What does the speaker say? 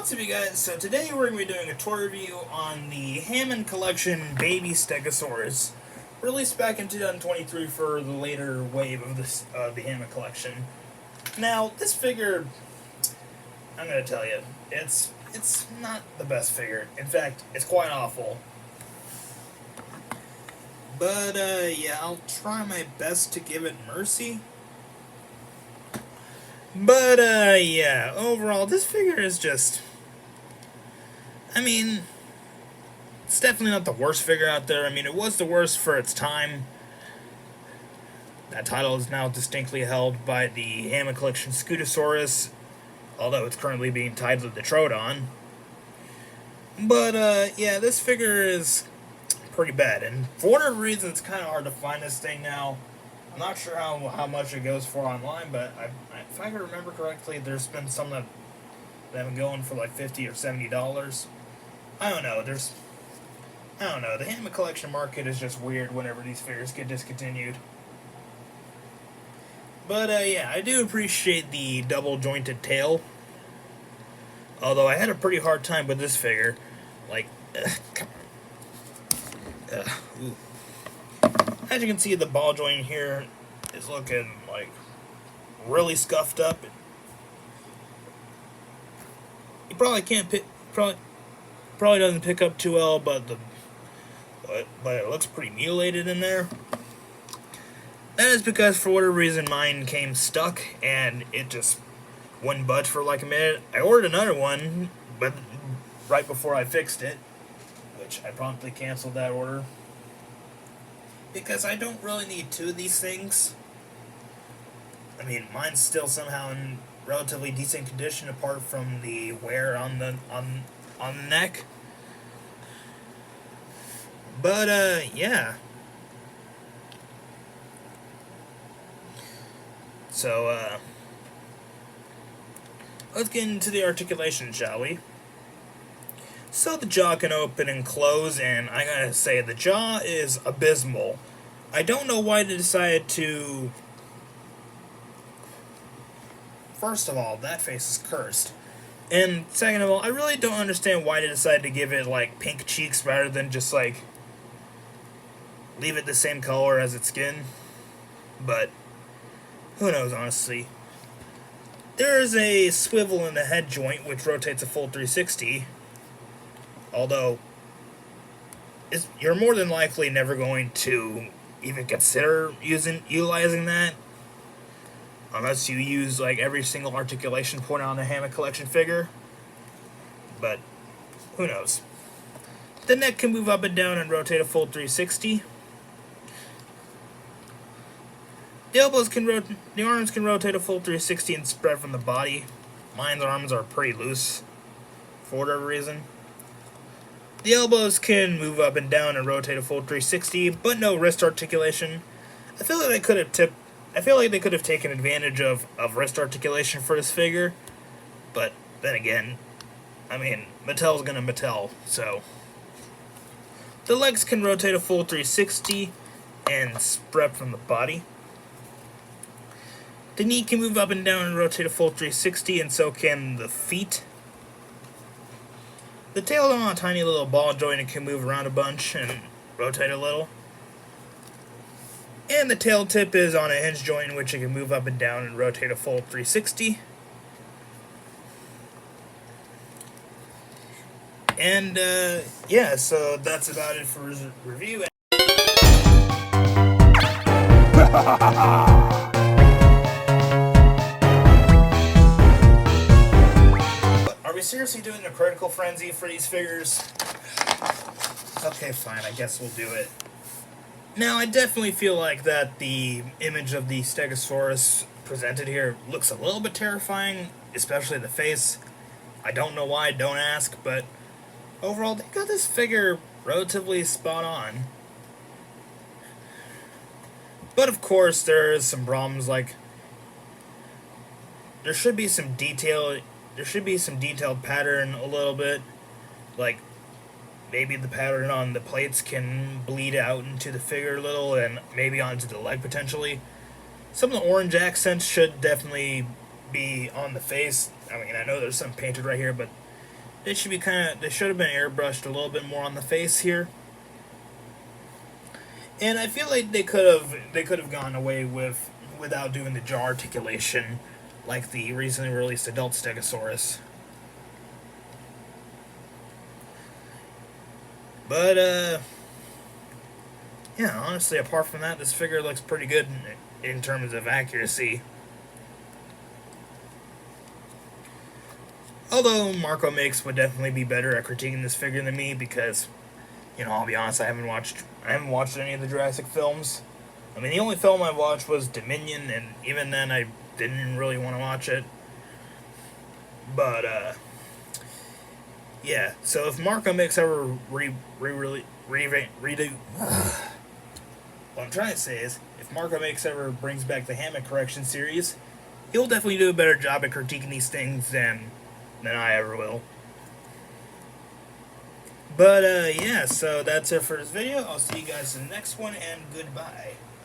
What's up, you guys? So today we're going to be doing a tour review on the Hammond Collection Baby Stegosaurus, released back in 2023 for the later wave of the Hammond Collection. Now, this figure, I'm going to tell you, it's not the best figure. In fact, it's quite awful. But, yeah, I'll try my best to give it mercy. But, yeah, overall, this figure is just... I mean, it's definitely not the worst figure out there. I mean, it was the worst for its time. That title is now distinctly held by the Hammond Collection Stegosaurus, although it's currently being titled the Troodon. But, yeah, this figure is pretty bad, and for whatever reason, it's kind of hard to find this thing now. I'm not sure how much it goes for online, but if I can remember correctly, there's been some that have been going for like $50 or $70. I don't know. The Hammond Collection market is just weird whenever these figures get discontinued. But yeah, I do appreciate the double jointed tail. Although I had a pretty hard time with this figure. Like, come on. Ooh. As you can see, the ball joint here is looking like really scuffed up. You probably can't pick, probably doesn't pick up too well, but it looks pretty mutilated in there. That is because for whatever reason mine came stuck and it just wouldn't budge for like a minute. I ordered another one, but right before I fixed it, which I promptly canceled that order. Because I don't really need two of these things. I mean, mine's still somehow in relatively decent condition apart from the wear on the neck. But yeah. So let's get into the articulation, shall we? So the jaw can open and close, and I gotta say, the jaw is abysmal. I don't know why they decided to... First of all, that face is cursed. And second of all, I really don't understand why they decided to give it, like, pink cheeks rather than just, like, leave it the same color as its skin. But, who knows, honestly. There is a swivel in the head joint, which rotates a full 360. Although, you're more than likely never going to even consider utilizing that. Unless you use, like, every single articulation point on the Hammond Collection figure. But, who knows. The neck can move up and down and rotate a full 360. The arms can rotate a full 360 and spread from the body. Mine's arms are pretty loose, for whatever reason. The elbows can move up and down and rotate a full 360, but no wrist articulation. I feel like they could have taken advantage of wrist articulation for this figure, but then again, I mean, Mattel's gonna Mattel, so. The legs can rotate a full 360 and spread from the body. The knee can move up and down and rotate a full 360, and so can the feet. The tail is on a tiny little ball joint and can move around a bunch and rotate a little. And the tail tip is on a hinge joint in which it can move up and down and rotate a full 360. And, yeah, so that's about it for his review. Are we seriously doing a critical frenzy for these figures? Okay, fine, I guess we'll do it. Now, I definitely feel like that the image of the Stegosaurus presented here looks a little bit terrifying, especially the face. I don't know why, don't ask, but overall, they got this figure relatively spot on. But of course, there's some problems, like, there should be some detailed pattern a little bit, like, maybe the pattern on the plates can bleed out into the figure a little, and maybe onto the leg potentially. Some of the orange accents should definitely be on the face. I mean, I know there's some painted right here, but they should be they should have been airbrushed a little bit more on the face here. And I feel like they could have gone away without doing the jaw articulation like the recently released adult Stegosaurus. But yeah, honestly, apart from that, this figure looks pretty good in terms of accuracy. Although Marco Mix would definitely be better at critiquing this figure than me because, I'll be honest, I haven't watched any of the Jurassic films. I mean, the only film I watched was Dominion, and even then I didn't really want to watch it. But yeah. So if Marco Mix ever redo, what I'm trying to say is, if Marco Mix ever brings back the Hammond correction series, he'll definitely do a better job at critiquing these things than I ever will. But yeah, so that's it for this video. I'll see you guys in the next one, and goodbye.